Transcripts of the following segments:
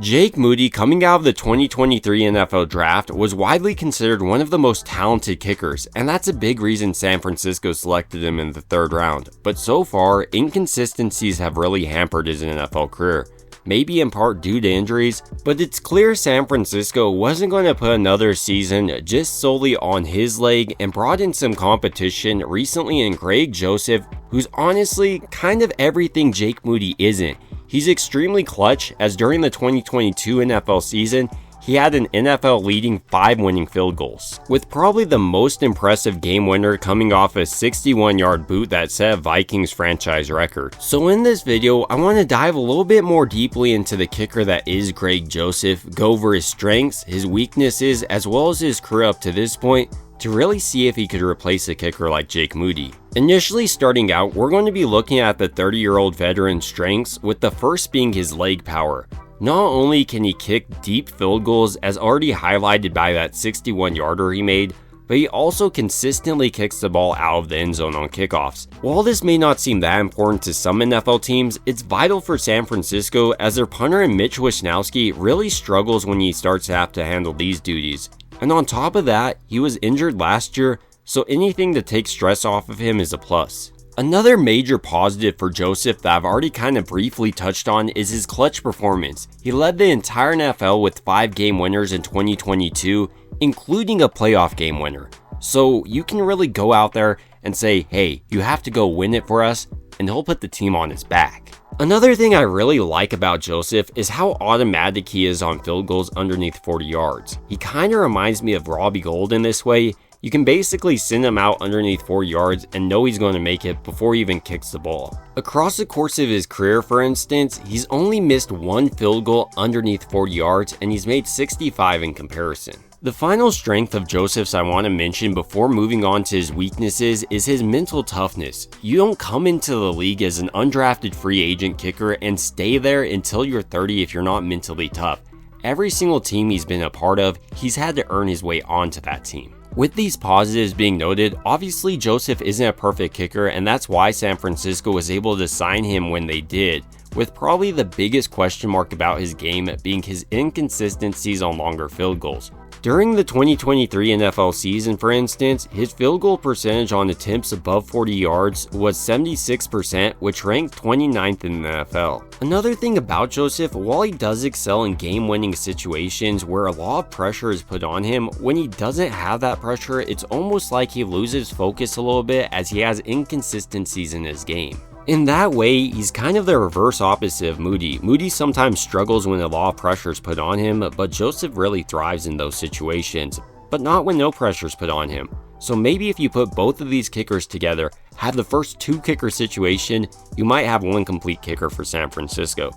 Jake Moody, coming out of the 2023 NFL Draft, was widely considered one of the most talented kickers, and that's a big reason San Francisco selected him in the 3rd round. But so far, inconsistencies have really hampered his NFL career, maybe in part due to injuries, but it's clear San Francisco wasn't going to put another season just solely on his leg and brought in some competition recently in Greg Joseph, who's honestly kind of everything Jake Moody isn't. He's extremely clutch, as during the 2022 NFL season, he had an NFL leading 5 winning field goals, with probably the most impressive game winner coming off a 61-yard boot that set a Vikings franchise record. So in this video, I want to dive a little bit more deeply into the kicker that is Greg Joseph, go over his strengths, his weaknesses, as well as his career up to this point, to really see if he could replace a kicker like Jake Moody. Initially starting out, we're going to be looking at the 30-year-old veteran's strengths, with the first being his leg power. Not only can he kick deep field goals, as already highlighted by that 61-yarder he made, but he also consistently kicks the ball out of the end zone on kickoffs. While this may not seem that important to some NFL teams, it's vital for San Francisco, as their punter Mitch Wishnowsky really struggles when he starts to have to handle these duties. And on top of that, he was injured last year, so anything to take stress off of him is a plus. Another major positive for Joseph that I've already kind of briefly touched on is his clutch performance. He led the entire NFL with 5 game winners in 2022, including a playoff game winner. So you can really go out there and say, hey, you have to go win it for us, and he'll put the team on his back. Another thing I really like about Joseph is how automatic he is on field goals underneath 40 yards. He kind of reminds me of Robbie Gould in this way. You can basically send him out underneath 4 yards and know he's going to make it before he even kicks the ball. Across the course of his career, for instance, he's only missed 1 field goal underneath 40 yards, and he's made 65 in comparison. The final strength of Joseph's I want to mention before moving on to his weaknesses is his mental toughness. You don't come into the league as an undrafted free agent kicker and stay there until you're 30 if you're not mentally tough. Every single team he's been a part of, he's had to earn his way onto that team. With these positives being noted, obviously Joseph isn't a perfect kicker, and that's why San Francisco was able to sign him when they did, with probably the biggest question mark about his game being his inconsistencies on longer field goals. During the 2023 NFL season, for instance, his field goal percentage on attempts above 40 yards was 76%, which ranked 29th in the NFL. Another thing about Joseph, while he does excel in game-winning situations where a lot of pressure is put on him, when he doesn't have that pressure, it's almost like he loses focus a little bit as he has inconsistencies in his game. In that way, he's kind of the reverse opposite of Moody. Moody sometimes struggles when a lot of pressure is put on him, but Joseph really thrives in those situations, but not when no pressure is put on him. So maybe if you put both of these kickers together, have the first 2 kicker situation, you might have 1 complete kicker for San Francisco.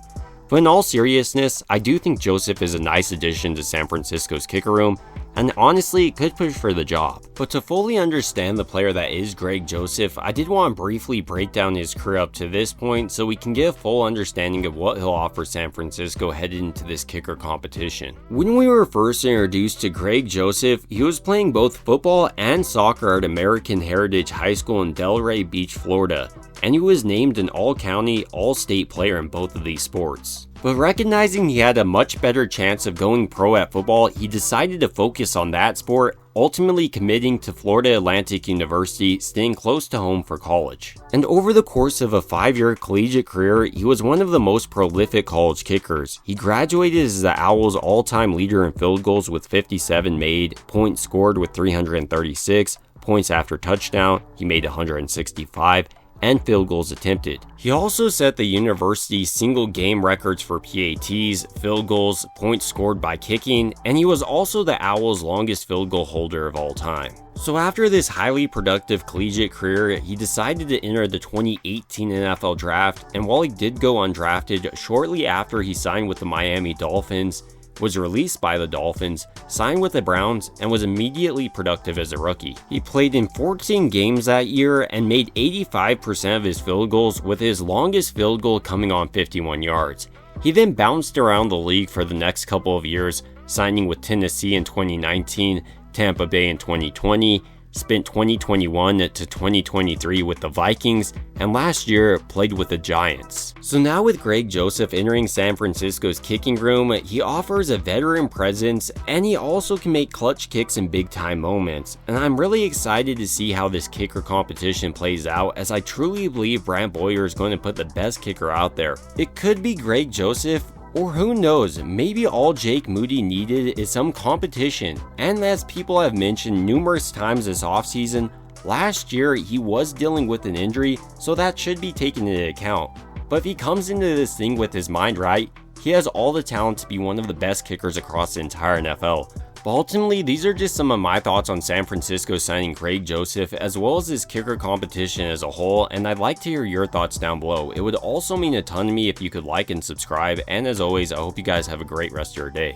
But in all seriousness, I do think Joseph is a nice addition to San Francisco's kicker room, and honestly could push for the job. But to fully understand the player that is Greg Joseph, I did want to briefly break down his career up to this point so we can get a full understanding of what he'll offer San Francisco headed into this kicker competition. When we were first introduced to Greg Joseph, he was playing both football and soccer at American Heritage High School in Delray Beach, Florida, and he was named an all-county, all-state player in both of these sports. But recognizing he had a much better chance of going pro at football, he decided to focus on that sport, ultimately committing to Florida Atlantic University, staying close to home for college. And over the course of a 5-year collegiate career, he was one of the most prolific college kickers. He graduated as the Owls' all-time leader in field goals with 57 made, points scored with 336, points after touchdown, he made 165, and field goals attempted. He also set the university's single game records for PATs, field goals, points scored by kicking, and he was also the Owls' longest field goal holder of all time. So after this highly productive collegiate career, he decided to enter the 2018 NFL Draft, and while he did go undrafted, shortly after he signed with the Miami Dolphins, was released by the Dolphins, signed with the Browns, and was immediately productive as a rookie. He played in 14 games that year and made 85% of his field goals, with his longest field goal coming on 51 yards. He then bounced around the league for the next couple of years, signing with Tennessee in 2019, Tampa Bay in 2020, spent 2021 to 2023 with the Vikings, and last year played with the Giants. So now with Greg Joseph entering San Francisco's kicking room, he offers a veteran presence and he also can make clutch kicks in big time moments. And I'm really excited to see how this kicker competition plays out, as I truly believe Brant Boyer is going to put the best kicker out there. It could be Greg Joseph, or who knows, maybe all Jake Moody needed is some competition. And as people have mentioned numerous times this offseason, last year he was dealing with an injury, so that should be taken into account. But if he comes into this thing with his mind right, he has all the talent to be one of the best kickers across the entire NFL. But ultimately, these are just some of my thoughts on San Francisco signing Greg Joseph, as well as this kicker competition as a whole, and I'd like to hear your thoughts down below. It would also mean a ton to me if you could like and subscribe, and as always, I hope you guys have a great rest of your day.